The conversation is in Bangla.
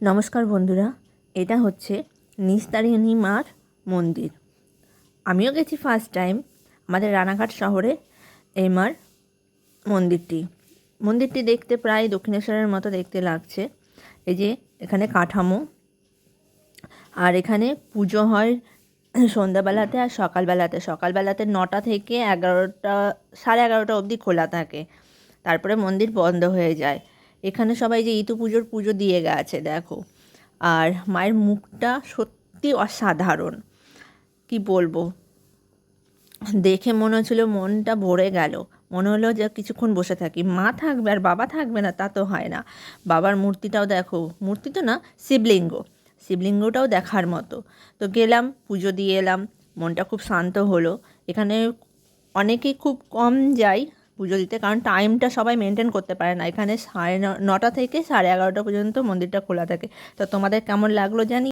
নমস্কার বন্ধুরা, এটা হচ্ছে নিস্তারিণী মার মন্দির। আমিও গেছি ফার্স্ট টাইম আমাদের রানাঘাট শহরে এই মার মন্দিরটি দেখতে প্রায় দক্ষিণেশ্বরের মতো দেখতে লাগছে। এই যে এখানে কাঠামো, আর এখানে পুজো হয় সন্ধ্যাবেলাতে আর সকালবেলাতে 9টা থেকে 11টা, 11:30 অবধি খোলা থাকে, তারপরে মন্দির বন্ধ হয়ে যায়। এখানে সবাই যে ইতু পুজো দিয়ে গেছে দেখো। আর মায়ের মুখটা সত্যি অসাধারণ, কি বলবো, দেখে মনে হচ্ছিল মনটা ভরে গেল। মনে হলো যে কিছুক্ষণ বসে থাকি। মা থাকবে আর বাবা থাকবে না তা তো হয় না। বাবার মূর্তিটাও দেখো, মূর্তি তো না, শিবলিঙ্গটাও দেখার মতো। তো গেলাম, পুজো দিয়ে এলাম, মনটা খুব শান্ত হলো। এখানে অনেকেই খুব কম যায় পুজো দিতে, কারণ টাইমটা সবাই মেনটেন করতে পারে না। এখানে 9:30 থেকে 11:30 পর্যন্ত মন্দিরটা খোলা থাকে। তো তোমাদের কেমন লাগলো জানি।